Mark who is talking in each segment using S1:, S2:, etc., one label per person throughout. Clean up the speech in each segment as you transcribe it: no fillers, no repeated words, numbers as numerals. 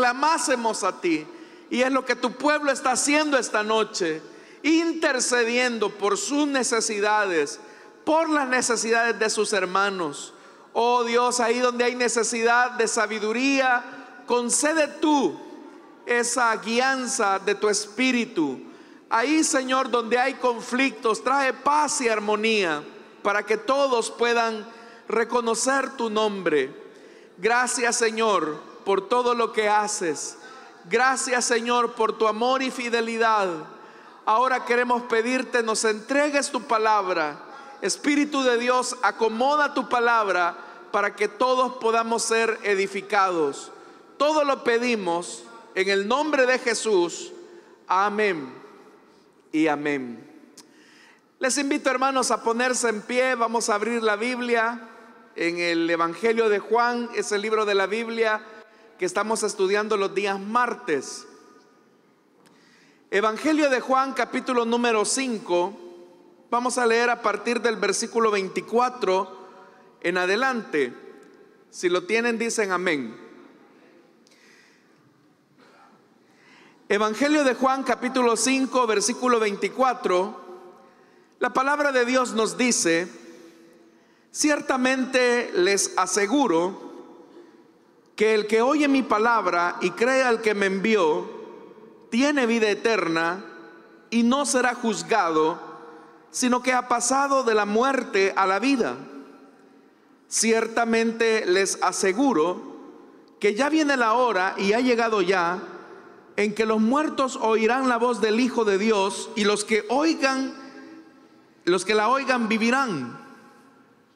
S1: clamásemos a ti. Y es lo que tu pueblo está haciendo esta noche, intercediendo por sus necesidades, por las necesidades de sus hermanos. Oh Dios, ahí donde hay necesidad de sabiduría, concede tú esa guianza de tu espíritu. Ahí, Señor, donde hay conflictos, trae paz y armonía para que todos puedan reconocer tu nombre. Gracias, Señor, por todo lo que haces. Gracias, Señor, por tu amor y fidelidad. Ahora queremos pedirte, nos entregues tu palabra. Espíritu de Dios, acomoda tu palabra para que todos podamos ser edificados. Todo lo pedimos en el nombre de Jesús. Amén y amén. Les invito, hermanos, a ponerse en pie. Vamos a abrir la Biblia en el Evangelio de Juan. Es el libro de la Biblia que estamos estudiando los días martes. Evangelio de Juan, capítulo número 5. Vamos a leer a partir del versículo 24 en adelante. Si lo tienen, dicen amén. Evangelio de Juan, capítulo 5, versículo 24. La palabra de Dios nos dice: ciertamente les aseguro que el que oye mi palabra y cree al que me envió, tiene vida eterna y no será juzgado, sino que ha pasado de la muerte a la vida. Ciertamente les aseguro que ya viene la hora, y ha llegado ya, en que los muertos oirán la voz del Hijo de Dios, y los que la oigan vivirán.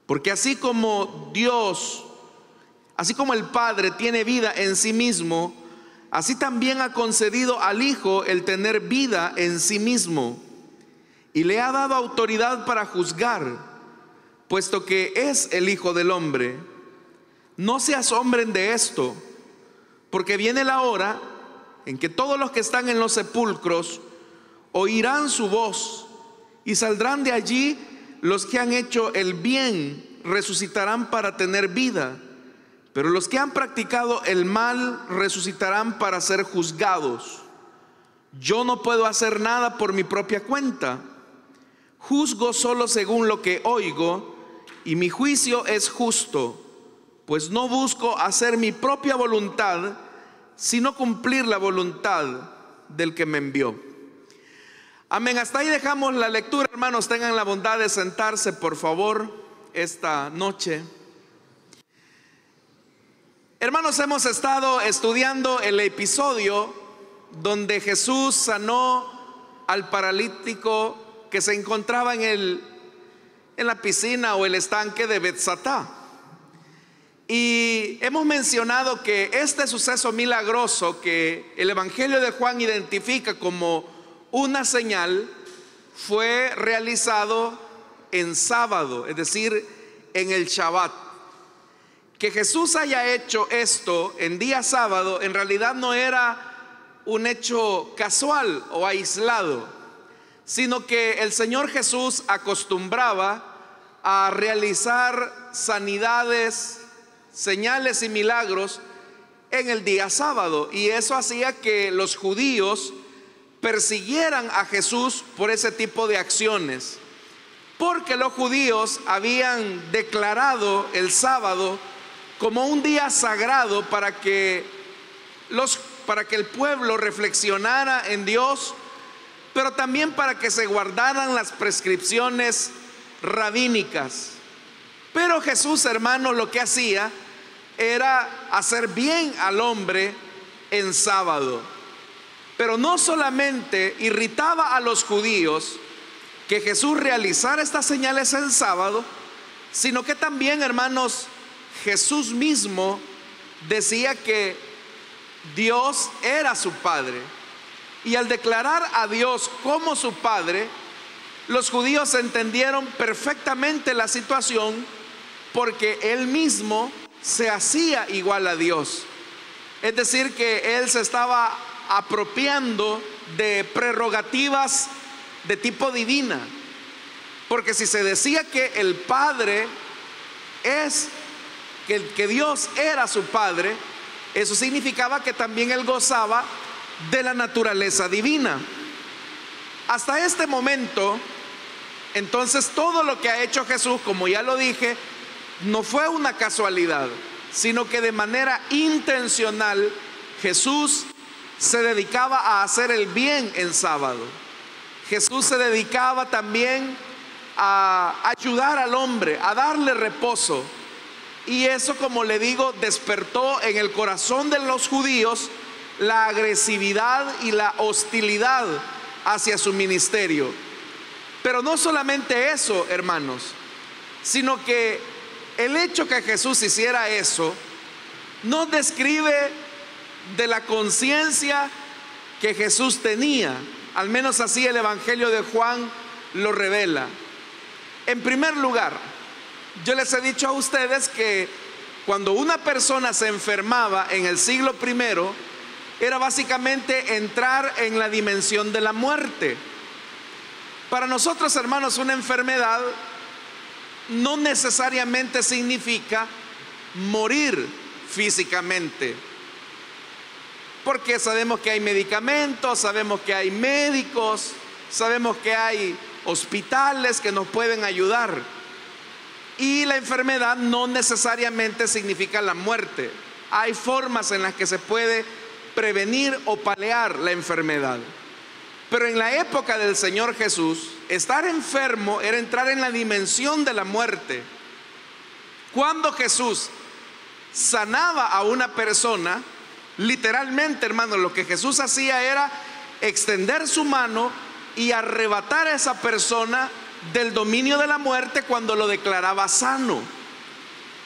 S1: Porque así como el Padre tiene vida en sí mismo, así también ha concedido al Hijo el tener vida en sí mismo, y le ha dado autoridad para juzgar, puesto que es el Hijo del hombre. No se asombren de esto, porque viene la hora en que todos los que están en los sepulcros oirán su voz, y saldrán de allí los que han hecho el bien, resucitarán para tener vida. Pero los que han practicado el mal resucitarán para ser juzgados. Yo no puedo hacer nada por mi propia cuenta. Juzgo solo según lo que oigo, y mi juicio es justo, pues no busco hacer mi propia voluntad, sino cumplir la voluntad del que me envió. Amén. Hasta ahí dejamos la lectura, hermanos. Tengan la bondad de sentarse, por favor, esta noche. Hermanos, hemos estado estudiando el episodio donde Jesús sanó al paralítico que se encontraba en la piscina o el estanque de Betsatá. Y hemos mencionado que este suceso milagroso que el Evangelio de Juan identifica como una señal fue realizado en sábado, es decir, en el Shabbat. Que Jesús haya hecho esto en día sábado en realidad no era un hecho casual o aislado, sino que el Señor Jesús acostumbraba a realizar sanidades, señales y milagros en el día sábado, y eso hacía que los judíos persiguieran a Jesús por ese tipo de acciones, porque los judíos habían declarado el sábado como un día sagrado para que el pueblo reflexionara en Dios, pero también para que se guardaran las prescripciones rabínicas. Pero Jesús, hermanos, lo que hacía era hacer bien al hombre en sábado. Pero no solamente irritaba a los judíos que Jesús realizara estas señales en sábado, sino que también, hermanos, Jesús mismo decía que Dios era su Padre. Y al declarar a Dios como su Padre, los judíos entendieron perfectamente la situación, porque Él mismo se hacía igual a Dios. Es decir, que Él se estaba apropiando de prerrogativas de tipo divina. Porque si se decía que el Padre que Dios era su Padre, Eso significaba que también él gozaba de la naturaleza divina. Hasta este momento, entonces, todo lo que ha hecho Jesús, como ya lo dije, no fue una casualidad, sino que de manera intencional Jesús se dedicaba a hacer el bien en sábado. Jesús se dedicaba también a ayudar al hombre, a darle reposo. Y eso, como le digo, despertó en el corazón de los judíos la agresividad y la hostilidad hacia su ministerio. Pero no solamente eso, hermanos, sino que el hecho que Jesús hiciera eso nos describe de la conciencia que Jesús tenía. Al menos así el Evangelio de Juan lo revela. En primer lugar, yo les he dicho a ustedes que cuando una persona se enfermaba en el siglo primero, era básicamente entrar en la dimensión de la muerte. Para nosotros, hermanos, una enfermedad no necesariamente significa morir físicamente, porque sabemos que hay medicamentos, sabemos que hay médicos, sabemos que hay hospitales que nos pueden ayudar. Y la enfermedad no necesariamente significa la muerte. Hay formas en las que se puede prevenir o paliar la enfermedad. Pero en la época del Señor Jesús, estar enfermo era entrar en la dimensión de la muerte. Cuando Jesús sanaba a una persona, literalmente, hermano, lo que Jesús hacía era extender su mano y arrebatar a esa persona del dominio de la muerte cuando lo declaraba sano.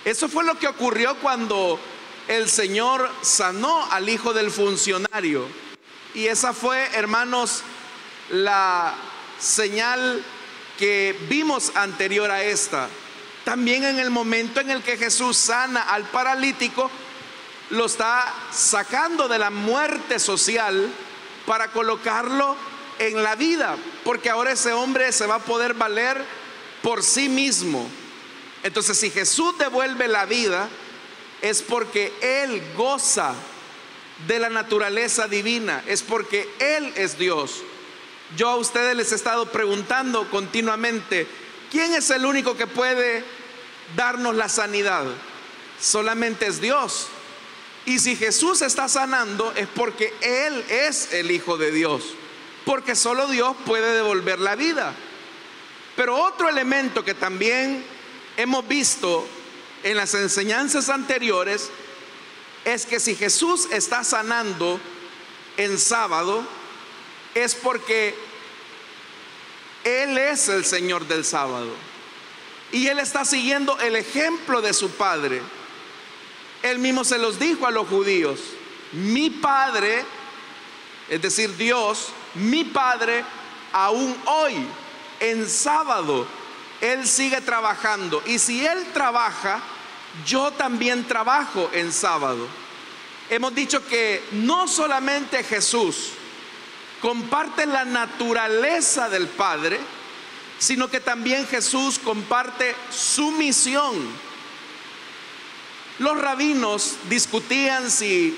S1: Eso fue lo que ocurrió cuando el Señor sanó al hijo del funcionario. Y esa fue, hermanos, la señal que vimos anterior a esta. También en el momento en el que Jesús sana al paralítico, lo está sacando de la muerte social para colocarlo en la vida, porque ahora ese hombre se va a poder valer por sí mismo. Entonces, si Jesús devuelve la vida, es porque Él goza de la naturaleza divina, es porque Él es Dios. Yo a ustedes les he estado preguntando continuamente, ¿quién es el único que puede darnos la sanidad? Solamente es Dios. Y si Jesús está sanando, es porque Él es el Hijo de Dios, porque solo Dios puede devolver la vida. Pero otro elemento que también hemos visto en las enseñanzas anteriores es que si Jesús está sanando en sábado, es porque Él es el Señor del sábado y Él está siguiendo el ejemplo de su Padre. Él mismo se los dijo a los judíos: mi Padre, es decir, Dios, mi Padre, aún hoy en sábado Él sigue trabajando, y si Él trabaja, yo también trabajo en sábado. Hemos dicho que no solamente Jesús comparte la naturaleza del Padre, sino que también Jesús comparte su misión. Los rabinos discutían si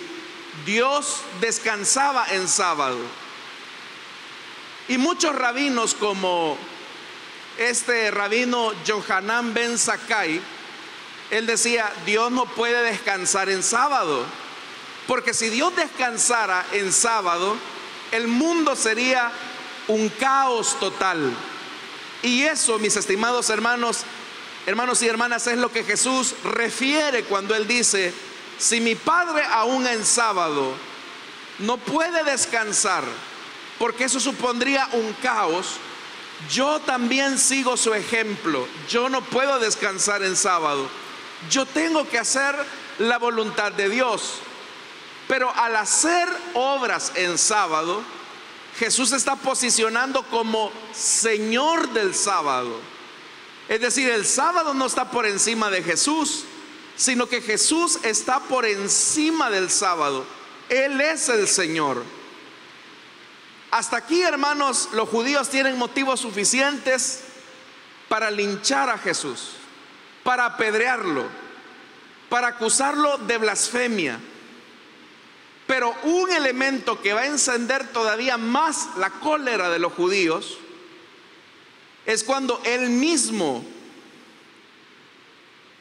S1: Dios descansaba en sábado, y muchos rabinos, como este rabino Yohanan ben Zakkai, él decía: Dios no puede descansar en sábado, porque si Dios descansara en sábado, el mundo sería un caos total. Y eso, mis estimados hermanos y hermanas, es lo que Jesús refiere cuando Él dice: si mi Padre aún en sábado no puede descansar, porque eso supondría un caos, yo también sigo su ejemplo. Yo no puedo descansar en sábado, yo tengo que hacer la voluntad de Dios. Pero al hacer obras en sábado, Jesús está posicionando como Señor del sábado. Es decir, el sábado no está por encima de Jesús, sino que Jesús está por encima del sábado. Él es el Señor. Hasta aquí, hermanos, los judíos tienen motivos suficientes para linchar a Jesús, para apedrearlo, para acusarlo de blasfemia. Pero un elemento que va a encender todavía más la cólera de los judíos es cuando él mismo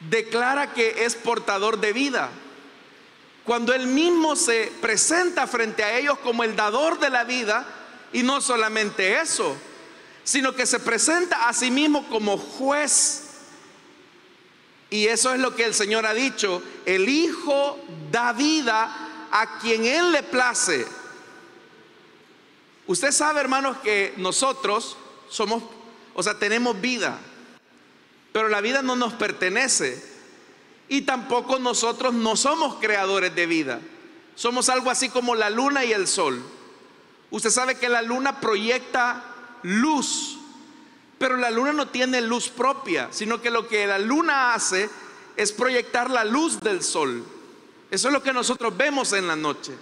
S1: declara que es portador de vida. Cuando él mismo se presenta frente a ellos como el dador de la vida, y no solamente eso, sino que se presenta a sí mismo como juez. Y eso es lo que el Señor ha dicho: el Hijo da vida a quien Él le place. Usted sabe, hermanos, que nosotros tenemos vida, pero la vida no nos pertenece, y tampoco nosotros no somos creadores de vida. Somos algo así como la luna y el sol. Usted sabe que la luna proyecta luz, pero la luna no tiene luz propia, sino que lo que la luna hace es proyectar la luz del sol. Eso es lo que nosotros vemos en la noche.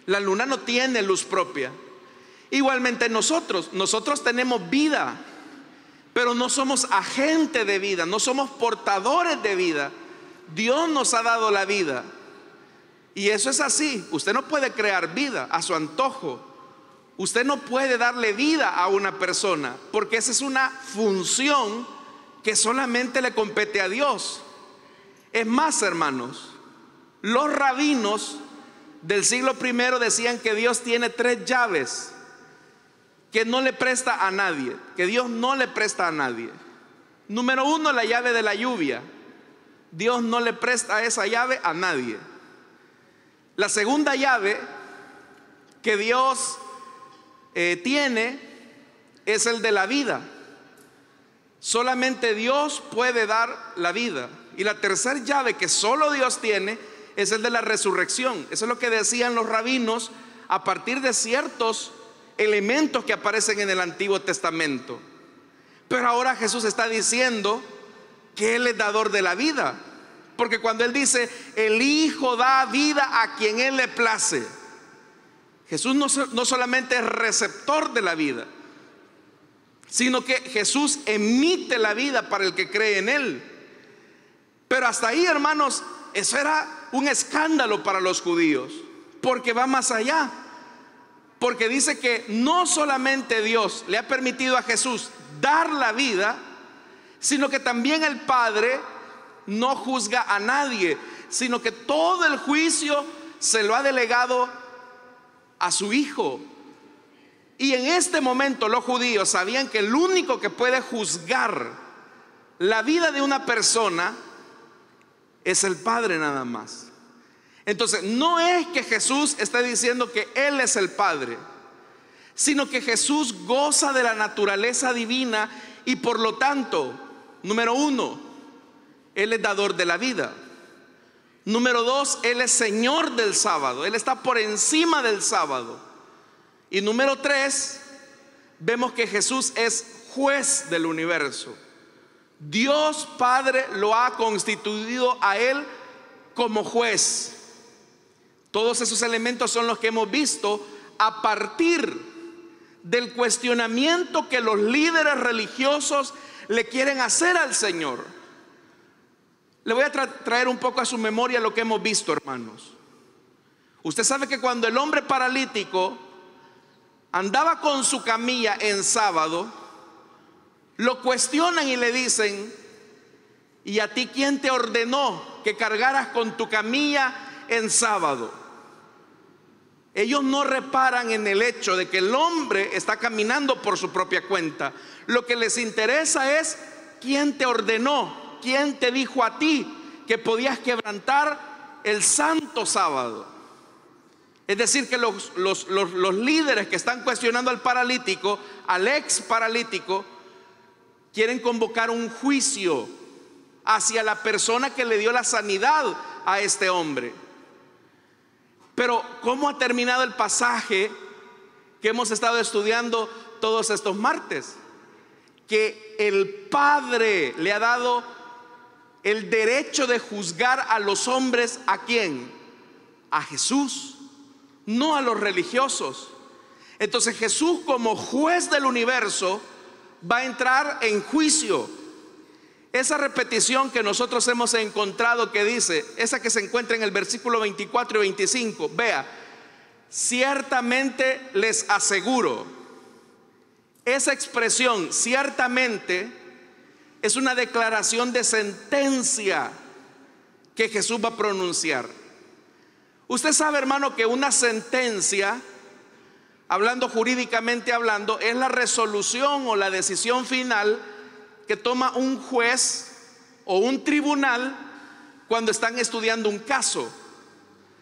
S1: La luna no tiene luz propia. Igualmente nosotros tenemos vida, pero no somos agentes de vida, no somos portadores de vida. Dios nos ha dado la vida, y eso es así. Usted no puede crear vida a su antojo. Usted no puede darle vida a una persona, porque esa es una función que solamente le compete a Dios. Es más, hermanos, los rabinos del siglo I decían que Dios tiene 3 llaves que no le presta a nadie, que Dios no le presta a nadie. Número 1, la llave de la lluvia. Dios no le presta esa llave a nadie. La segunda llave que Dios tiene es el de la vida. Solamente Dios puede dar la vida. Y la tercera llave que solo Dios tiene es el de la resurrección. Eso es lo que decían los rabinos a partir de ciertos elementos que aparecen en el Antiguo Testamento. Pero ahora Jesús está diciendo que Él es dador de la vida, porque cuando Él dice el Hijo da vida a quien Él le place, Jesús no solamente es receptor de la vida, sino que Jesús emite la vida para el que cree en Él. Pero hasta ahí, hermanos, eso era un escándalo para los judíos, porque va más allá. Porque dice que no solamente Dios le ha permitido a Jesús dar la vida, sino que también el Padre no juzga a nadie, sino que todo el juicio se lo ha delegado a su Hijo. Y en este momento los judíos sabían que el único que puede juzgar la vida de una persona es el Padre nada más. Entonces no es que Jesús esté diciendo que Él es el Padre, sino que Jesús goza de la naturaleza divina, y por lo tanto, número 1, Él es dador de la vida. Número 2, Él es Señor del sábado. Él está por encima del sábado. Y número 3, vemos que Jesús es juez del universo. Dios Padre lo ha constituido a Él como juez. Todos esos elementos son los que hemos visto a partir del cuestionamiento que los líderes religiosos le quieren hacer al Señor. Le voy a traer un poco a su memoria lo que hemos visto, hermanos. Usted sabe que cuando el hombre paralítico andaba con su camilla en sábado, lo cuestionan y le dicen: ¿y a ti quién te ordenó que cargaras con tu camilla en sábado? Ellos no reparan en el hecho de que el hombre está caminando por su propia cuenta. Lo que les interesa es quién te ordenó, quién te dijo a ti que podías quebrantar el santo sábado. Es decir, que los líderes que están cuestionando al paralítico, al ex paralítico, quieren convocar un juicio hacia la persona que le dio la sanidad a este hombre. Pero ¿cómo ha terminado el pasaje que hemos estado estudiando todos estos martes? Que el Padre le ha dado el derecho de juzgar a los hombres. ¿A quién? A Jesús, no a los religiosos. Entonces Jesús, como juez del universo, va a entrar en juicio. Esa repetición que nosotros hemos encontrado, que dice, esa que se encuentra en el versículo 24 y 25, vea, ciertamente les aseguro. Esa expresión, ciertamente, es una declaración de sentencia que Jesús va a pronunciar. Usted sabe, hermano, que una sentencia, hablando jurídicamente hablando, es la resolución o la decisión final que toma un juez o un tribunal cuando están estudiando un caso.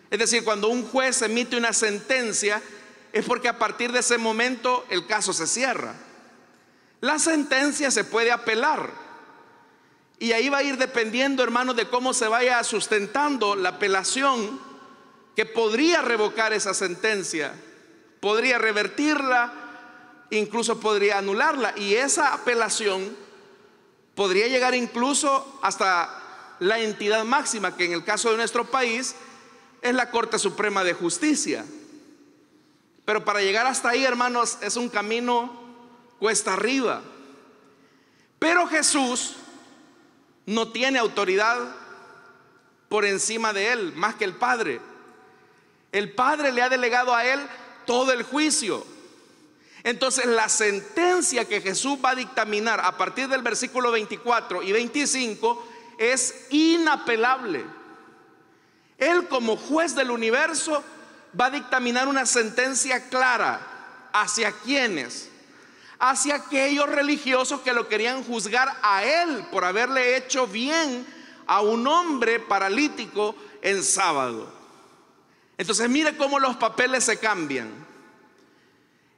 S1: Es decir, cuando un juez emite una sentencia, es porque a partir de ese momento el caso se cierra. La sentencia se puede apelar, y ahí va a ir dependiendo, hermano, de cómo se vaya sustentando la apelación, que podría revocar esa sentencia, podría revertirla, incluso podría anularla, y esa apelación podría llegar incluso hasta la entidad máxima, que en el caso de nuestro país es la Corte Suprema de Justicia. Pero para llegar hasta ahí, hermanos, es un camino cuesta arriba. Pero Jesús no tiene autoridad por encima de él, más que el Padre. El Padre le ha delegado a él todo el juicio. Entonces la sentencia que Jesús va a dictaminar a partir del versículo 24 y 25 es inapelable. Él, como juez del universo, va a dictaminar una sentencia clara. ¿Hacia quiénes? Hacia aquellos religiosos que lo querían juzgar a él por haberle hecho bien a un hombre paralítico en sábado. Entonces mire cómo los papeles se cambian.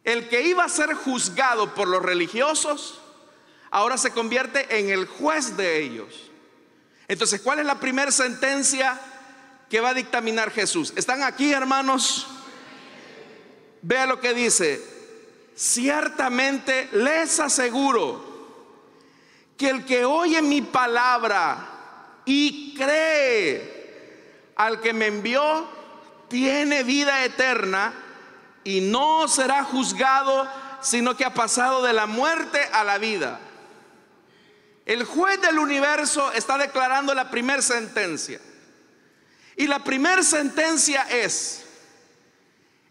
S1: El que iba a ser juzgado por los religiosos ahora se convierte en el juez de ellos. Entonces, ¿cuál es la primera sentencia que va a dictaminar Jesús? ¿Están aquí, hermanos? Vea lo que dice: ciertamente les aseguro que el que oye mi palabra y cree al que me envió tiene vida eterna y no será juzgado, sino que ha pasado de la muerte a la vida. El juez del universo está declarando la primera sentencia, y la primera sentencia es: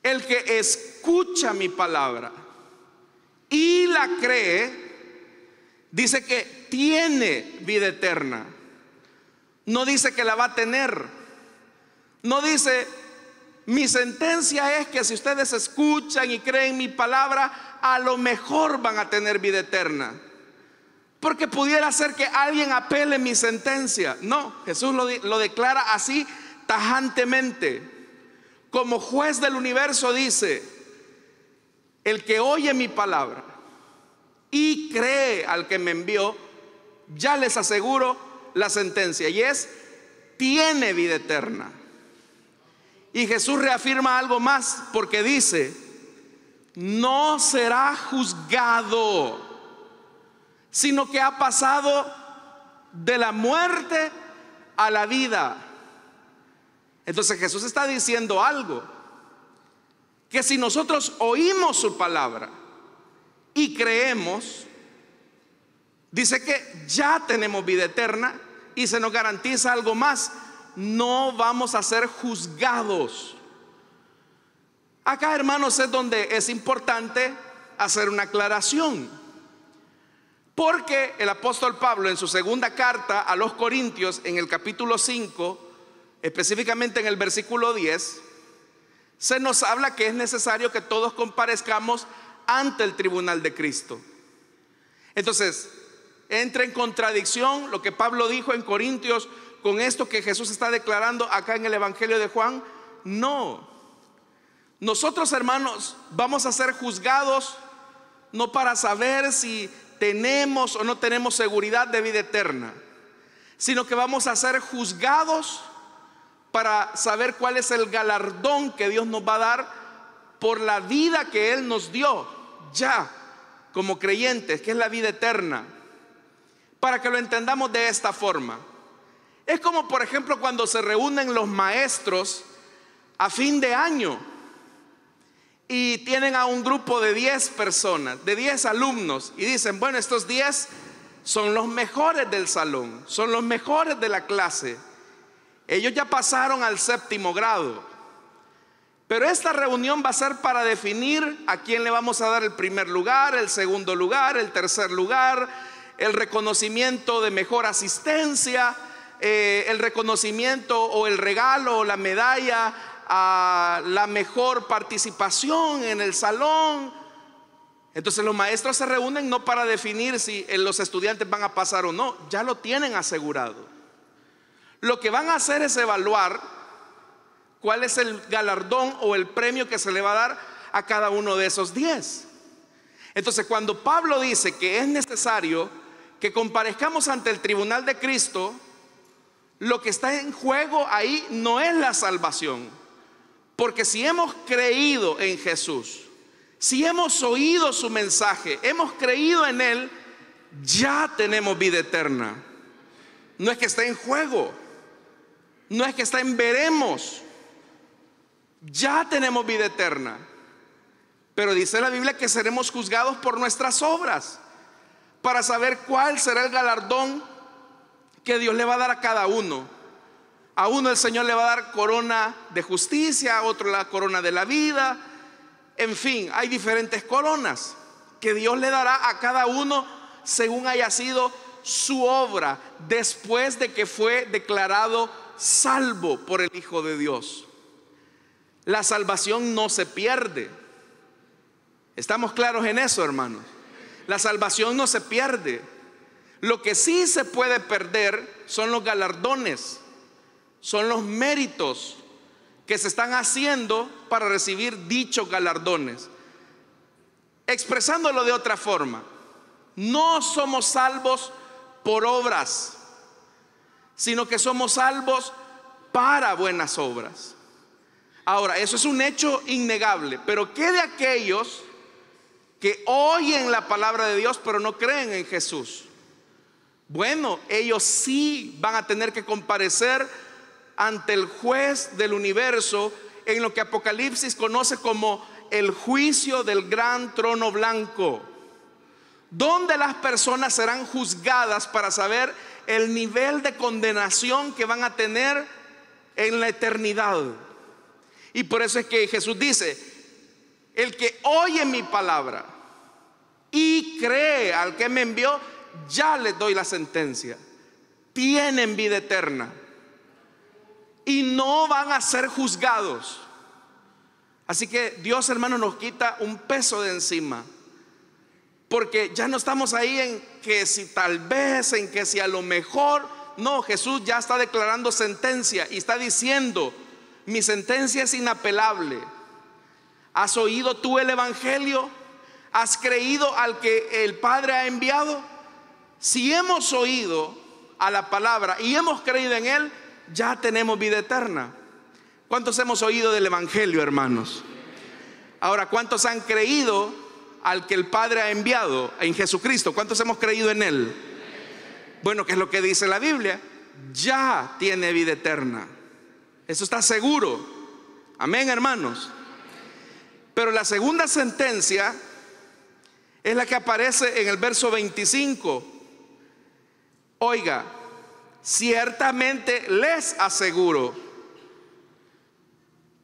S1: el que escucha mi palabra y la cree, dice que tiene vida eterna. No dice que la va a tener. No dice: mi sentencia es que si ustedes escuchan y creen mi palabra, a lo mejor van a tener vida eterna, porque pudiera ser que alguien apele mi sentencia. No, Jesús lo declara así tajantemente. Como juez del universo dice: el que oye mi palabra y cree al que me envió, ya les aseguro la sentencia, y es: tiene vida eterna. Y Jesús reafirma algo más, porque dice: no será juzgado, sino que ha pasado de la muerte a la vida. Entonces Jesús está diciendo algo: que si nosotros oímos su palabra y creemos, dice que ya tenemos vida eterna, y se nos garantiza algo más: no vamos a ser juzgados. Acá, hermanos, es donde es importante hacer una aclaración, porque el apóstol Pablo, en su segunda carta a los Corintios, en el capítulo 5, específicamente en el versículo 10, se nos habla que es necesario que todos comparezcamos ante el tribunal de Cristo. Entonces, entra en contradicción lo que Pablo dijo en Corintios con esto que Jesús está declarando acá en el Evangelio de Juan. No. Nosotros, hermanos, vamos a ser juzgados no para saber si tenemos o no tenemos seguridad de vida eterna, sino que vamos a ser juzgados para saber cuál es el galardón que Dios nos va a dar por la vida que Él nos dio ya como creyentes, que es la vida eterna. Para que lo entendamos de esta forma, es como, por ejemplo, cuando se reúnen los maestros a fin de año y tienen a un grupo de 10 personas, de 10 alumnos, y dicen: bueno, estos 10 son los mejores del salón, son los mejores de la clase. Ellos ya pasaron al 7º grado. Pero esta reunión va a ser para definir a quién le vamos a dar el primer lugar, el segundo lugar, el tercer lugar, el reconocimiento de mejor asistencia, el reconocimiento o el regalo o la medalla a la mejor participación en el salón. Entonces los maestros se reúnen no para definir si los estudiantes van a pasar o no, ya lo tienen asegurado. Lo que van a hacer es evaluar cuál es el galardón o el premio que se le va a dar a cada uno de esos 10. Entonces, cuando Pablo dice que es necesario que comparezcamos ante el tribunal de Cristo, lo que está en juego ahí no es la salvación. Porque si hemos creído en Jesús, si hemos oído su mensaje, hemos creído en Él, ya tenemos vida eterna. No es que está en juego, no es que está en veremos. Ya tenemos vida eterna. Pero dice la Biblia que seremos juzgados por nuestras obras, para saber cuál será el galardón que Dios le va a dar a cada uno. A uno el Señor le va a dar corona de justicia, a otro la corona de la vida. En fin, hay diferentes coronas que Dios le dará a cada uno según haya sido su obra después de que fue declarado salvo por el Hijo de Dios. La salvación no se pierde. ¿Estamos claros en eso, hermanos? La salvación no se pierde. Lo que sí se puede perder son los galardones, son los méritos que se están haciendo para recibir dichos galardones. Expresándolo de otra forma, no somos salvos por obras, sino que somos salvos para buenas obras. Ahora, eso es un hecho innegable, pero ¿qué de aquellos que oyen la palabra de Dios pero no creen en Jesús? Bueno, ellos sí van a tener que comparecer ante el juez del universo en lo que Apocalipsis conoce como el juicio del gran trono blanco, donde las personas serán juzgadas para saber el nivel de condenación que van a tener en la eternidad. Y por eso es que Jesús dice: el que oye mi palabra y cree al que me envió, ya les doy la sentencia. Tienen vida eterna y no van a ser juzgados. Así que Dios, hermano, nos quita un peso de encima, porque ya no estamos ahí en que si tal vez, en que si a lo mejor. No, Jesús ya está declarando sentencia y está diciendo: mi sentencia es inapelable. ¿Has oído tú el evangelio? ¿Has creído al que el Padre ha enviado? Si hemos oído a la palabra y hemos creído en Él, ya tenemos vida eterna. ¿Cuántos hemos oído del evangelio, hermanos? Ahora, ¿cuántos han creído al que el Padre ha enviado, en Jesucristo? ¿Cuántos hemos creído en Él? Bueno, ¿qué es lo que dice la Biblia? Ya tiene vida eterna. Eso está seguro. Amén, hermanos. Pero la segunda sentencia es la que aparece en el verso 25. Oiga, ciertamente les aseguro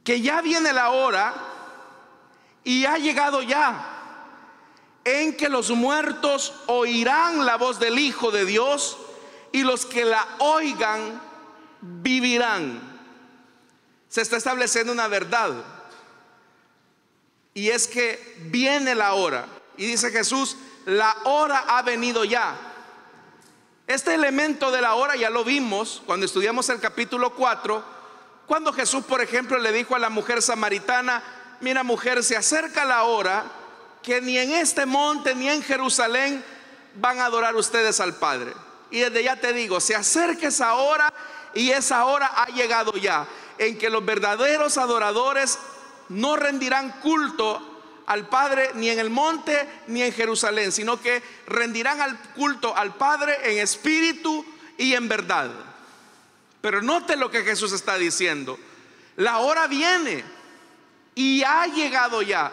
S1: que ya viene la hora, y ha llegado ya, en que los muertos oirán la voz del Hijo de Dios, y los que la oigan vivirán. Se está estableciendo una verdad, y es que viene la hora. Y dice Jesús: la hora ha venido ya. Este elemento de la hora ya lo vimos cuando estudiamos el capítulo 4, cuando Jesús, por ejemplo, le dijo a la mujer samaritana: mira, mujer, se acerca la hora que ni en este monte ni en Jerusalén van a adorar ustedes al Padre. Y desde ya te digo, se acerca esa hora, y esa hora ha llegado ya, en que los verdaderos adoradores no rendirán culto al Padre ni en el monte ni en Jerusalén, sino que rendirán al culto al Padre en espíritu y en verdad. Pero note lo que Jesús está diciendo: la hora viene y ha llegado ya.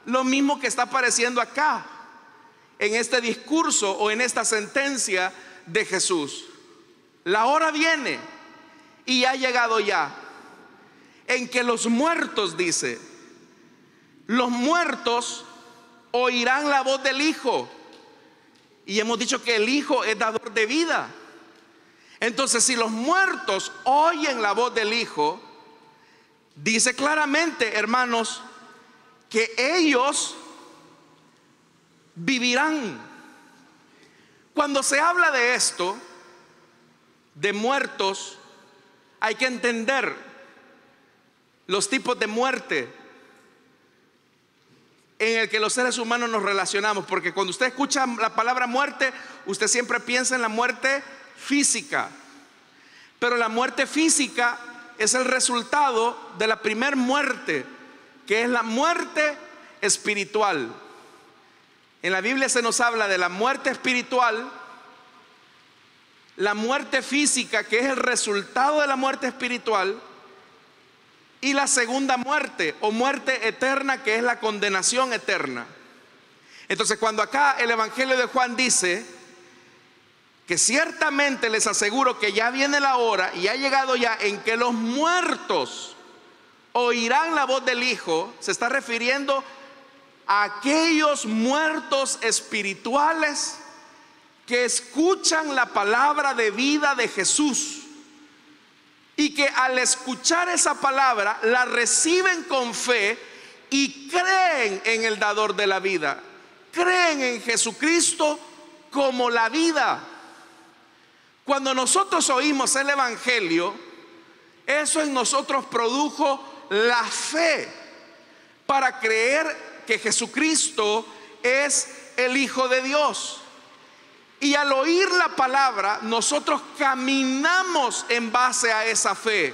S1: Lo mismo que está apareciendo acá en este discurso o en esta sentencia de Jesús. La hora viene y ha llegado ya, en que los muertos, dice, los muertos oirán la voz del Hijo. Y hemos dicho que el Hijo es dador de vida. Entonces, si los muertos oyen la voz del Hijo, dice claramente, hermanos, que ellos vivirán. Cuando se habla de esto, de muertos, hay que entender los tipos de muerte en el que los seres humanos nos relacionamos. Porque cuando usted escucha la palabra muerte, usted siempre piensa en la muerte física. Pero la muerte física es el resultado de la primer muerte, que es la muerte espiritual. En la Biblia se nos habla de la muerte espiritual, la muerte física, que es el resultado de la muerte espiritual, y la segunda muerte o muerte eterna, que es la condenación eterna. Entonces, cuando acá el Evangelio de Juan dice que ciertamente les aseguro que ya viene la hora y ha llegado ya en que los muertos oirán la voz del Hijo, se está refiriendo a aquellos muertos espirituales que escuchan la palabra de vida de Jesús y que al escuchar esa palabra la reciben con fe y creen en el dador de la vida, creen en Jesucristo como la vida. Cuando nosotros oímos el Evangelio, eso en nosotros produjo la fe para creer que Jesucristo es el Hijo de Dios. Y al oír la palabra, nosotros caminamos en base a esa fe.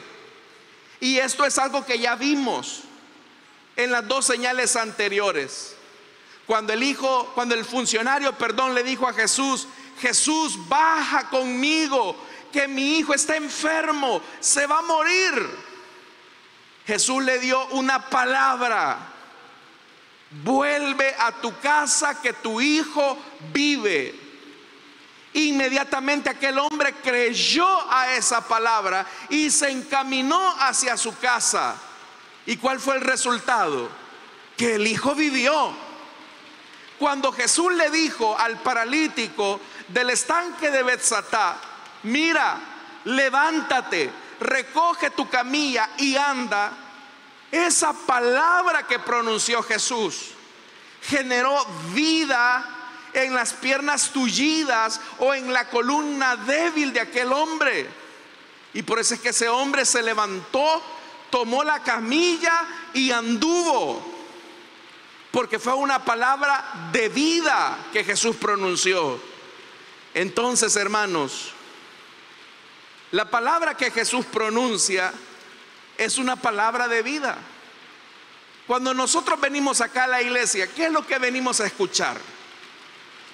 S1: Y esto es algo que ya vimos en las dos señales anteriores. Cuando el funcionario, le dijo a Jesús: Jesús, baja conmigo, que mi hijo está enfermo, se va a morir. Jesús le dio una palabra: vuelve a tu casa, que tu hijo vive. Inmediatamente aquel hombre creyó a esa palabra y se encaminó hacia su casa. ¿Y cuál fue el resultado? Que el hijo vivió. Cuando Jesús le dijo al paralítico del estanque de Betsatá: mira, levántate, recoge tu camilla y anda, esa palabra que pronunció Jesús generó vida en las piernas tullidas o en la columna débil de aquel hombre. Y por eso es que ese hombre se levantó, tomó la camilla y anduvo, porque fue una palabra de vida que Jesús pronunció. Entonces, hermanos, la palabra que Jesús pronuncia es una palabra de vida. Cuando nosotros venimos acá a la iglesia, ¿qué es lo que venimos a escuchar?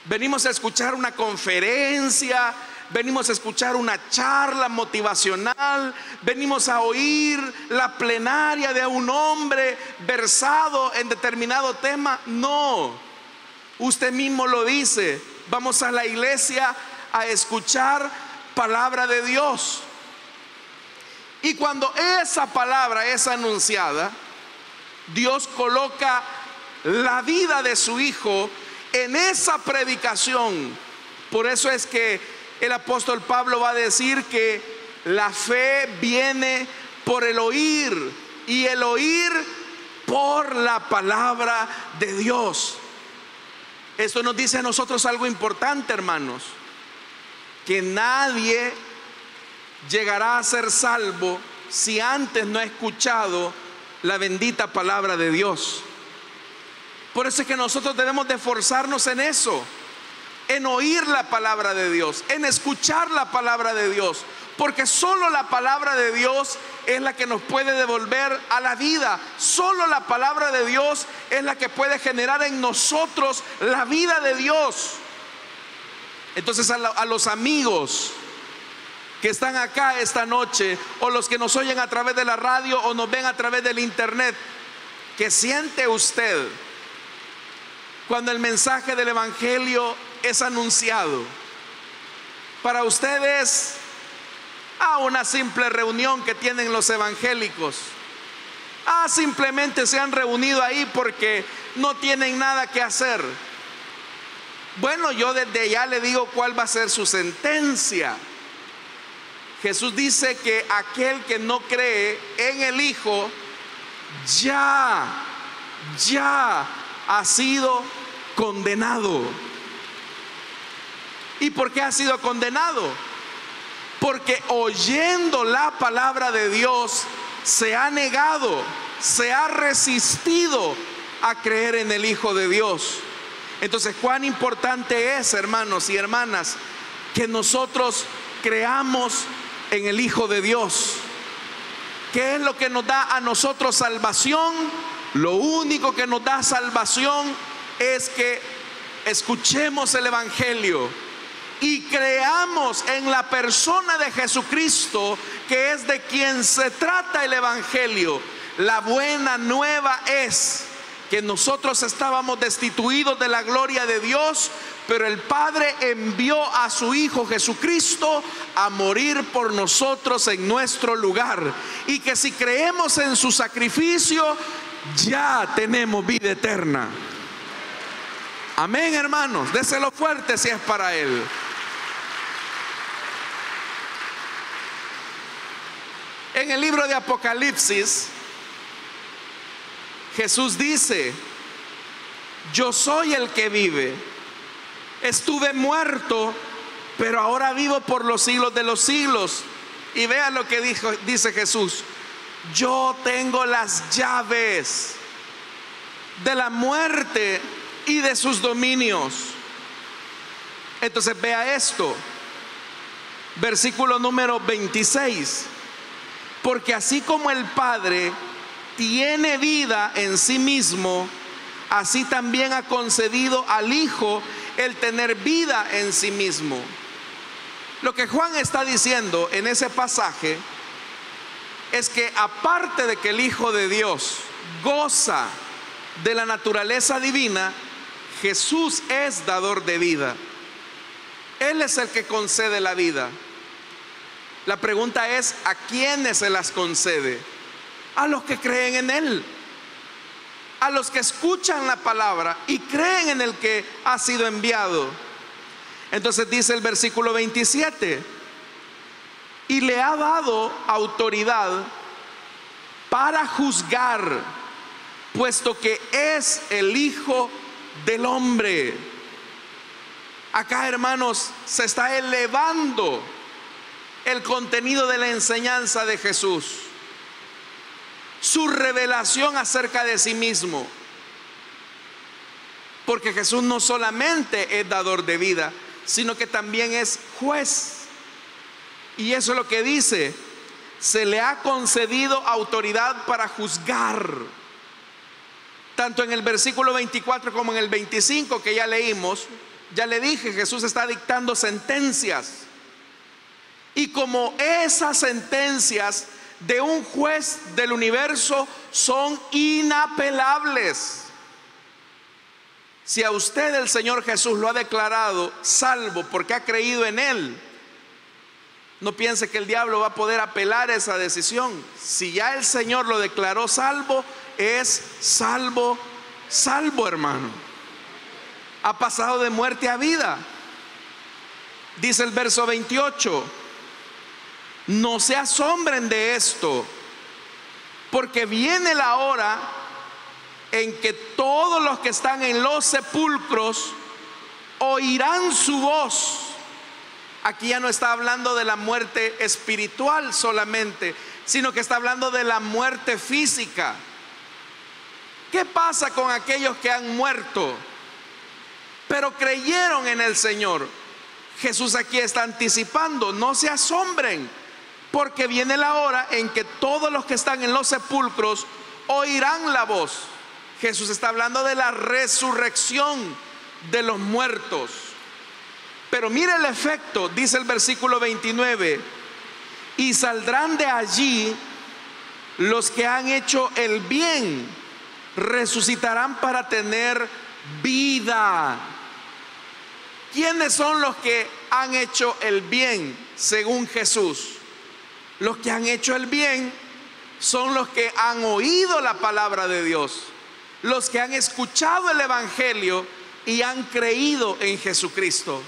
S1: Venimos a escuchar una conferencia, venimos a escuchar una charla motivacional, venimos a oír la plenaria de un hombre versado en determinado tema. No, usted mismo lo dice: vamos a la iglesia a escuchar palabra de Dios. Y cuando esa palabra es anunciada, Dios coloca la vida de su Hijo en esa predicación. Por eso es que el apóstol Pablo va a decir que la fe viene por el oír, y el oír por la palabra de Dios. Esto nos dice a nosotros algo importante, hermanos: que nadie llegará a ser salvo si antes no ha escuchado la bendita palabra de Dios. Por eso es que nosotros debemos de esforzarnos en eso, en oír la palabra de Dios, en escuchar la palabra de Dios, porque solo la palabra de Dios es la que nos puede devolver a la vida. Solo la palabra de Dios es la que puede generar en nosotros la vida de Dios. Entonces, a los amigos que están acá esta noche, o los que nos oyen a través de la radio o nos ven a través del internet, ¿qué siente usted cuando el mensaje del Evangelio es anunciado? Para ustedes, una simple reunión que tienen los evangélicos, Simplemente se han reunido ahí porque no tienen nada que hacer. Bueno, yo desde ya le digo cuál va a ser su sentencia. Jesús dice que aquel que no cree en el Hijo ya ha sido condenado. ¿Y por qué ha sido condenado? Porque oyendo la palabra de Dios se ha negado, se ha resistido a creer en el Hijo de Dios. Entonces, cuán importante es, hermanos y hermanas, que nosotros creamos en el Hijo de Dios. ¿Qué es lo que nos da a nosotros salvación? Lo único que nos da salvación es que escuchemos el Evangelio y creamos en la persona de Jesucristo, que es de quien se trata el Evangelio. La buena nueva es que nosotros estábamos destituidos de la gloria de Dios, pero el Padre envió a su Hijo Jesucristo a morir por nosotros en nuestro lugar, y que si creemos en su sacrificio ya tenemos vida eterna. Amén, hermanos. Déselo fuerte si es para Él. En el libro de Apocalipsis, Jesús dice: yo soy el que vive. Estuve muerto, pero ahora vivo por los siglos de los siglos. Y vea lo que dice Jesús: yo tengo las llaves de la muerte y de sus dominios. Entonces vea esto, versículo número 26. Porque así como el Padre tiene vida en sí mismo, así también ha concedido al Hijo el tener vida en sí mismo. Lo que Juan está diciendo en ese pasaje es que aparte de que el Hijo de Dios goza de la naturaleza divina, Jesús es dador de vida. Él es el que concede la vida. La pregunta es: ¿a quiénes se las concede? A los que creen en Él, a los que escuchan la palabra y creen en el que ha sido enviado. Entonces dice el versículo 27: y le ha dado autoridad para juzgar, puesto que es el Hijo del Hombre. Acá, hermanos, se está elevando el contenido de la enseñanza de Jesús, su revelación acerca de sí mismo. Porque Jesús no solamente es dador de vida, sino que también es juez. Y eso es lo que dice: se le ha concedido autoridad para juzgar. Tanto en el versículo 24 como en el 25 que ya leímos, ya le dije, Jesús está dictando sentencias. Y como esas sentencias de un juez del universo son inapelables, si a usted el Señor Jesús lo ha declarado salvo porque ha creído en Él, no piense que el diablo va a poder apelar esa decisión. Si ya el Señor lo declaró salvo, es salvo, hermano. Ha pasado de muerte a vida. Dice el verso 28: no se asombren de esto, porque viene la hora en que todos los que están en los sepulcros oirán su voz. Aquí ya no está hablando de la muerte espiritual solamente, sino que está hablando de la muerte física. ¿Qué pasa con aquellos que han muerto pero creyeron en el Señor? Jesús aquí está anticipando: no se asombren, porque viene la hora en que todos los que están en los sepulcros oirán la voz. Jesús está hablando de la resurrección de los muertos. Pero mire el efecto, dice el versículo 29: y saldrán de allí los que han hecho el bien, resucitarán para tener vida. ¿Quiénes son los que han hecho el bien según Jesús? Los que han hecho el bien son los que han oído la palabra de Dios, los que han escuchado el evangelio y han creído en Jesucristo.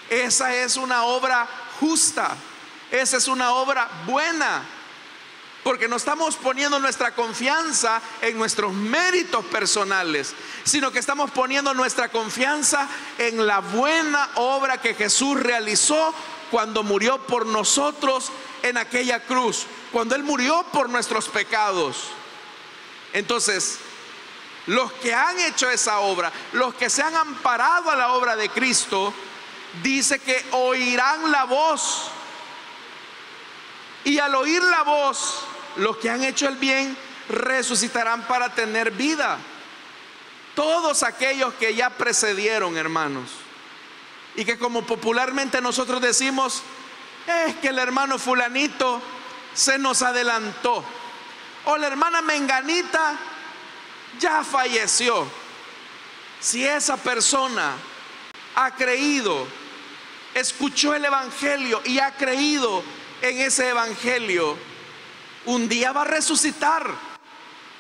S1: Esa es una obra justa, esa es una obra buena, porque no estamos poniendo nuestra confianza en nuestros méritos personales, sino que estamos poniendo nuestra confianza en la buena obra que Jesús realizó cuando murió por nosotros en aquella cruz, cuando Él murió por nuestros pecados. Entonces, los que han hecho esa obra, los que se han amparado a la obra de Cristo, dice que oirán la voz. Y al oír la voz, los que han hecho el bien resucitarán para tener vida. Todos aquellos que ya precedieron, hermanos, y que como popularmente nosotros decimos, es que el hermano fulanito se nos adelantó, o la hermana menganita ya falleció. Si esa persona ha creído, escuchó el evangelio y ha creído en ese evangelio, un día va a resucitar,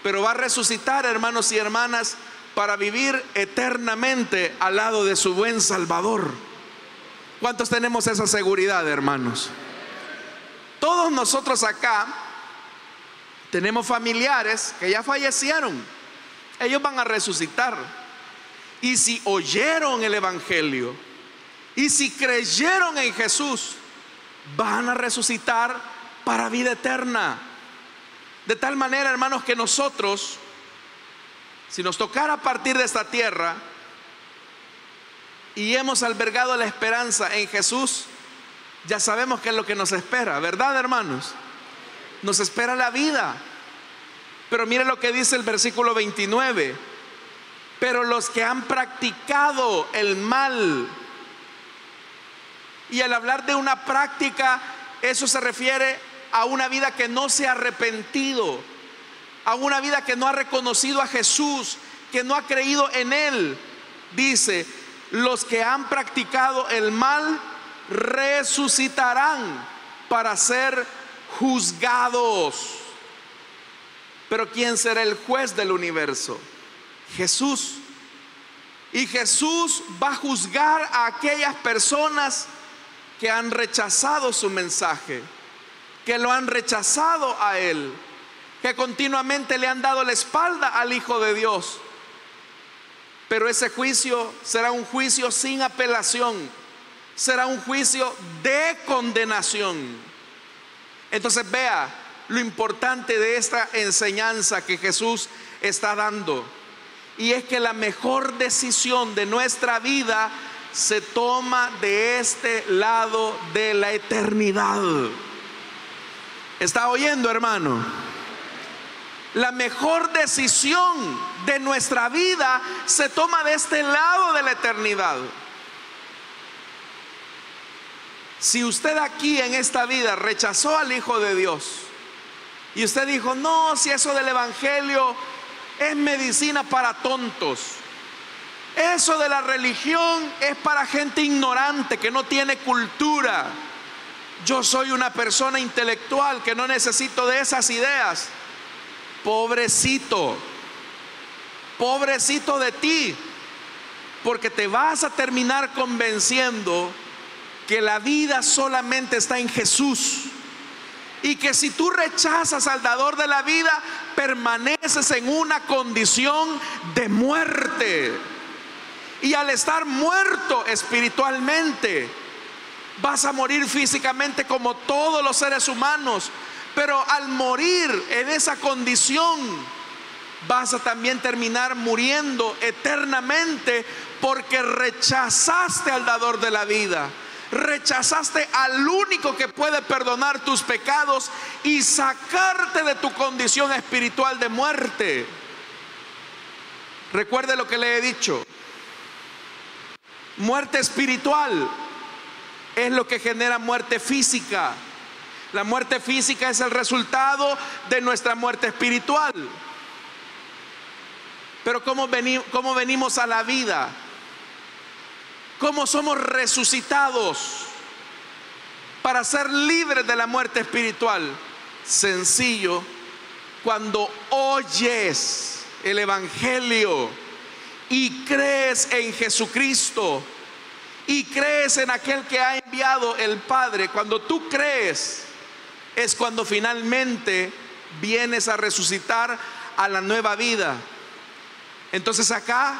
S1: pero va a resucitar, hermanos y hermanas, para vivir eternamente al lado de su buen Salvador. ¿Cuántos tenemos esa seguridad, hermanos? Todos nosotros acá tenemos familiares que ya fallecieron. Ellos van a resucitar. Y si oyeron el evangelio y si creyeron en Jesús, van a resucitar para vida eterna. De tal manera, hermanos, que nosotros, si nos tocara partir de esta tierra y hemos albergado la esperanza en Jesús, ya sabemos qué es lo que nos espera, ¿verdad, hermanos? Nos espera la vida. Pero mire lo que dice el versículo 29. Pero los que han practicado el mal, y al hablar de una práctica, eso se refiere a una vida que no se ha arrepentido, a una vida que no ha reconocido a Jesús, que no ha creído en Él. Dice, los que han practicado el mal resucitarán para ser juzgados. Pero ¿quién será el juez del universo? Jesús. Y Jesús va a juzgar a aquellas personas que han rechazado su mensaje, que lo han rechazado a Él, que continuamente le han dado la espalda al Hijo de Dios. Pero ese juicio será un juicio sin apelación, será un juicio de condenación. Entonces vea lo importante de esta enseñanza que Jesús está dando, y es que la mejor decisión de nuestra vida se toma de este lado de la eternidad. ¿Está oyendo, hermano? La mejor decisión de nuestra vida se toma de este lado de la eternidad. Si usted aquí en esta vida rechazó al Hijo de Dios y usted dijo, no, si eso del evangelio es medicina para tontos, eso de la religión es para gente ignorante que no tiene cultura, yo soy una persona intelectual que no necesito de esas ideas. Pobrecito, pobrecito de ti, porque te vas a terminar convenciendo que la vida solamente está en Jesús, y que si tú rechazas al dador de la vida, permaneces en una condición de muerte. Y al estar muerto espiritualmente, vas a morir físicamente como todos los seres humanos. Pero al morir en esa condición, vas a también terminar muriendo eternamente, porque rechazaste al dador de la vida, rechazaste al único que puede perdonar tus pecados y sacarte de tu condición espiritual de muerte. Recuerde lo que le he dicho: muerte espiritual es lo que genera muerte física. La muerte física es el resultado de nuestra muerte espiritual. Pero ¿cómo venimos a la vida? ¿Cómo somos resucitados para ser libres de la muerte espiritual? Sencillo, cuando oyes el Evangelio y crees en Jesucristo y crees en aquel que ha enviado el Padre, cuando tú crees, es cuando finalmente vienes a resucitar a la nueva vida. Entonces acá,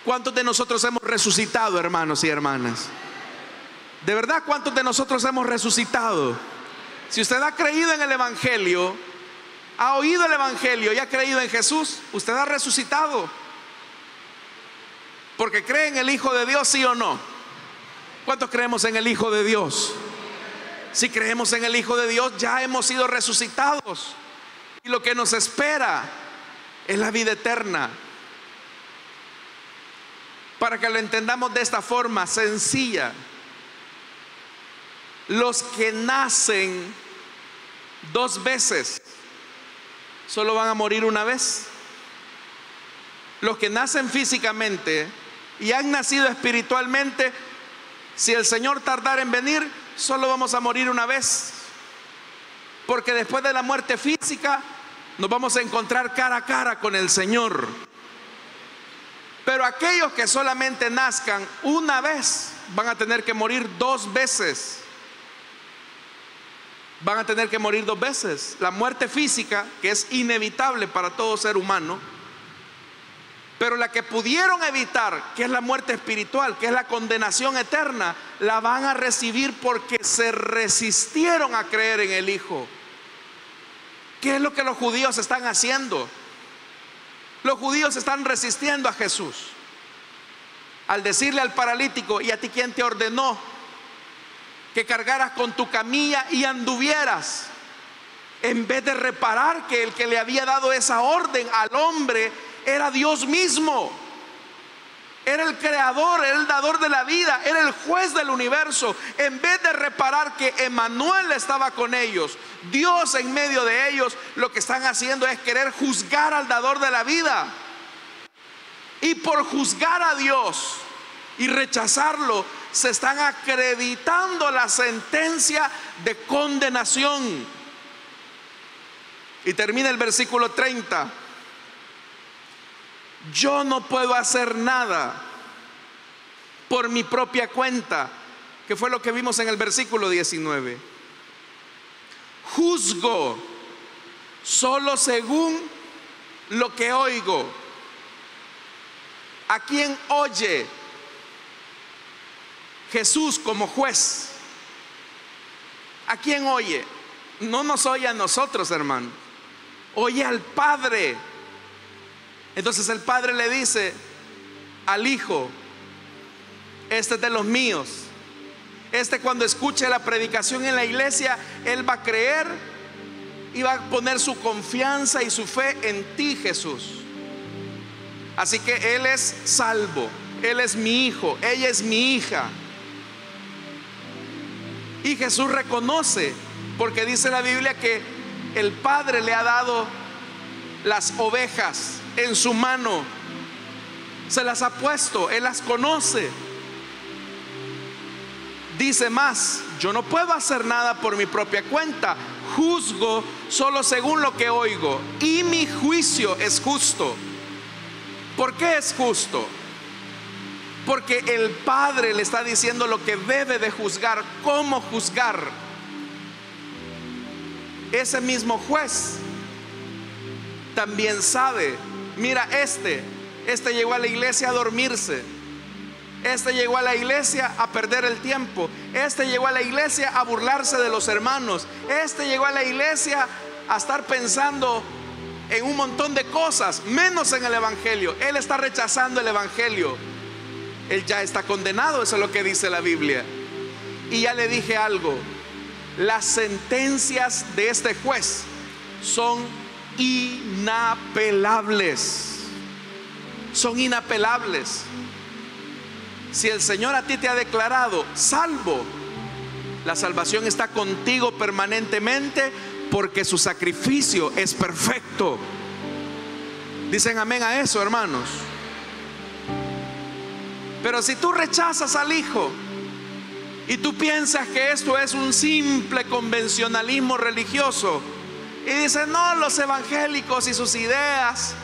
S1: ¿cuántos de nosotros hemos resucitado, hermanos y hermanas? De verdad, ¿cuántos de nosotros hemos resucitado? Si usted ha creído en el Evangelio, ha oído el Evangelio y ha creído en Jesús, usted ha resucitado. Porque cree en el Hijo de Dios, ¿sí o no? ¿Cuántos creemos en el Hijo de Dios? Si creemos en el Hijo de Dios, ya hemos sido resucitados. Y lo que nos espera es la vida eterna. Para que lo entendamos de esta forma sencilla, los que nacen 2 veces solo van a morir una vez. Los que nacen físicamente y han nacido espiritualmente, si el Señor tardara en venir, solo vamos a morir una vez. Porque después de la muerte física nos vamos a encontrar cara a cara con el Señor. Pero aquellos que solamente nazcan una vez van a tener que morir 2 veces. Van a tener que morir 2 veces. La muerte física, que es inevitable para todo ser humano, pero la que pudieron evitar, que es la muerte espiritual, que es la condenación eterna, la van a recibir porque se resistieron a creer en el Hijo. ¿Qué es lo que los judíos están haciendo? Los judíos están resistiendo a Jesús. Al decirle al paralítico: ¿y a ti quién te ordenó que cargaras con tu camilla y anduvieras? En vez de reparar que el que le había dado esa orden al hombre era Dios mismo. Era el creador, era el dador de la vida, era el juez del universo. En vez de reparar que Emmanuel estaba con ellos, Dios en medio de ellos, lo que están haciendo es querer juzgar al dador de la vida. Y por juzgar a Dios y rechazarlo, se están acreditando la sentencia de condenación. Y termina el versículo 30. Yo no puedo hacer nada por mi propia cuenta, que fue lo que vimos en el versículo 19. Juzgo solo según lo que oigo. ¿A quién oye Jesús como juez? ¿A quién oye? No nos oye a nosotros, hermano. Oye al Padre. Entonces el Padre le dice al Hijo: este es de los míos. Este, cuando escuche la predicación en la iglesia, él va a creer y va a poner su confianza y su fe en ti, Jesús. Así que él es salvo. Él es mi hijo, ella es mi hija. Y Jesús reconoce, porque dice la Biblia que el Padre le ha dado las ovejas en su mano, se las ha puesto, él las conoce. Dice más: yo no puedo hacer nada por mi propia cuenta, juzgo solo según lo que oigo, y mi juicio es justo. ¿Por qué es justo? Porque el Padre le está diciendo lo que debe de juzgar, cómo juzgar. Ese mismo juez también sabe: mira, este llegó a la iglesia a dormirse, este llegó a la iglesia a perder el tiempo, este llegó a la iglesia a burlarse de los hermanos, este llegó a la iglesia a estar pensando en un montón de cosas, menos en el Evangelio. Él está rechazando el Evangelio. Él ya está condenado, eso es lo que dice la Biblia. Y ya le dije algo: las sentencias de este juez son inapelables. Son inapelables. Si el Señor a ti te ha declarado salvo, la salvación está contigo permanentemente, porque su sacrificio es perfecto. Dicen amén a eso, hermanos. Pero si tú rechazas al Hijo y tú piensas que esto es un simple convencionalismo religioso, Y dicen, no, los evangélicos y sus ideas,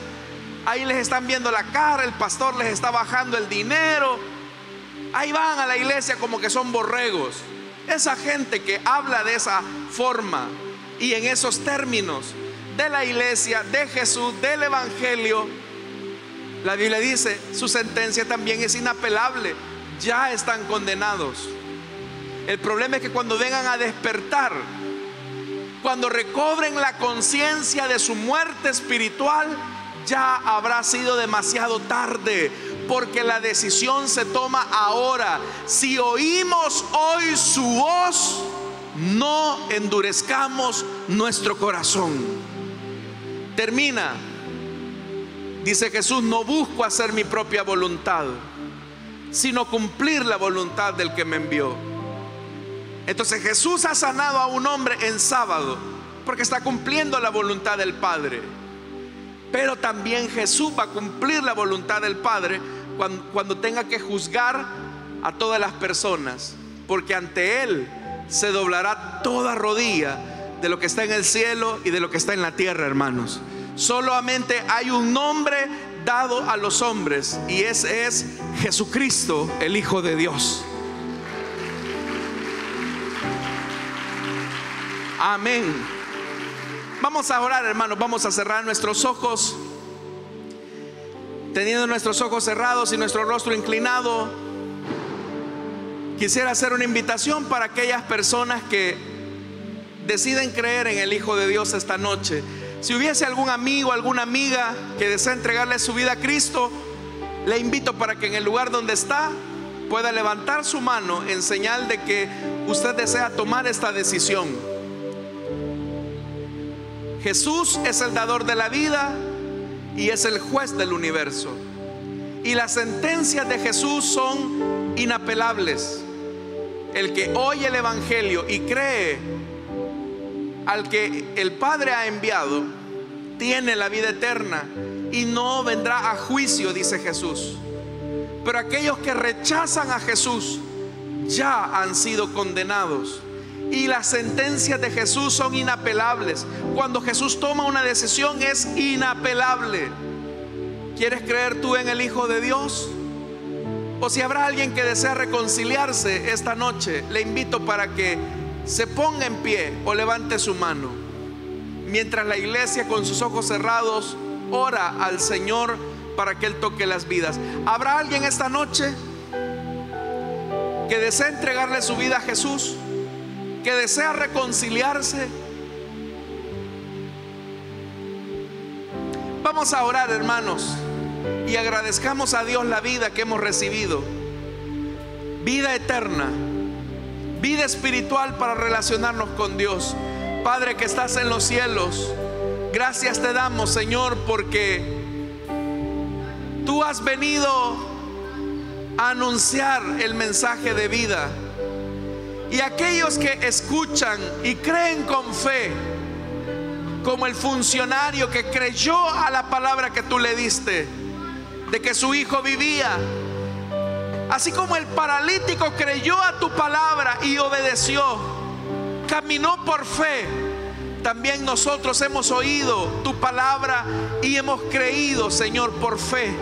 S1: ahí les están viendo la cara, el pastor les está bajando el dinero, ahí van a la iglesia como que son borregos. Esa gente que habla de esa forma y en esos términos de la iglesia, de Jesús, del evangelio, la Biblia dice, su sentencia también es inapelable, ya están condenados. El problema es que cuando vengan a despertar, cuando recobren la conciencia de su muerte espiritual, ya habrá sido demasiado tarde, porque la decisión se toma ahora. Si oímos hoy su voz, no endurezcamos nuestro corazón. Termina, dice Jesús, no busco hacer mi propia voluntad, sino cumplir la voluntad del que me envió. Entonces Jesús ha sanado a un hombre en sábado porque está cumpliendo la voluntad del Padre. Pero también Jesús va a cumplir la voluntad del Padre cuando tenga que juzgar a todas las personas, porque ante Él se doblará toda rodilla de lo que está en el cielo y de lo que está en la tierra, hermanos. Solamente hay un nombre dado a los hombres, y ese es Jesucristo, el Hijo de Dios. Amén. Vamos a orar, hermanos. Vamos a cerrar nuestros ojos. Teniendo nuestros ojos cerrados y nuestro rostro inclinado, quisiera hacer una invitación para aquellas personas que deciden creer en el Hijo de Dios esta noche. Si hubiese algún amigo, alguna amiga que desea entregarle su vida a Cristo, le invito para que en el lugar donde está pueda levantar su mano en señal de que usted desea tomar esta decisión. Jesús es el dador de la vida y es el juez del universo, y las sentencias de Jesús son inapelables. El que oye el evangelio y cree al que el Padre ha enviado tiene la vida eterna y no vendrá a juicio, dice Jesús. Pero aquellos que rechazan a Jesús ya han sido condenados, y las sentencias de Jesús son inapelables. Cuando Jesús toma una decisión es inapelable. ¿Quieres creer tú en el Hijo de Dios? O si habrá alguien que desea reconciliarse esta noche, le invito para que se ponga en pie o levante su mano, mientras la iglesia con sus ojos cerrados ora al Señor para que Él toque las vidas. ¿Habrá alguien esta noche que desea entregarle su vida a Jesús, que desea reconciliarse? Vamos a orar, hermanos, y agradezcamos a Dios la vida que hemos recibido, vida eterna, vida espiritual para relacionarnos con Dios. Padre que estás en los cielos, gracias te damos, Señor, porque tú has venido a anunciar el mensaje de vida. Y aquellos que escuchan y creen con fe, como el funcionario que creyó a la palabra que tú le diste, de que su hijo vivía, así como el paralítico creyó a tu palabra y obedeció, caminó por fe, también nosotros hemos oído tu palabra y hemos creído, Señor, por fe.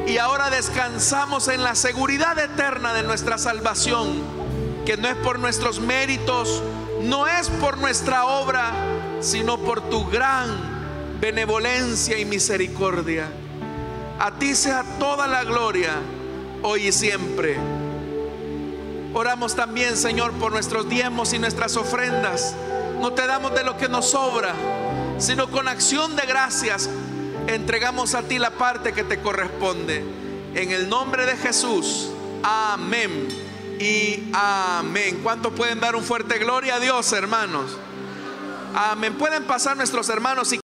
S1: Y ahora descansamos en la seguridad eterna de nuestra salvación, que no es por nuestros méritos, no es por nuestra obra, sino por tu gran benevolencia y misericordia. A ti sea toda la gloria, hoy y siempre. Oramos también, Señor, por nuestros diezmos y nuestras ofrendas. No te damos de lo que nos sobra, sino con acción de gracias entregamos a ti la parte que te corresponde. En el nombre de Jesús, amén y amén. ¿Cuántos pueden dar un fuerte gloria a Dios, hermanos? Amén. Pueden pasar nuestros hermanos y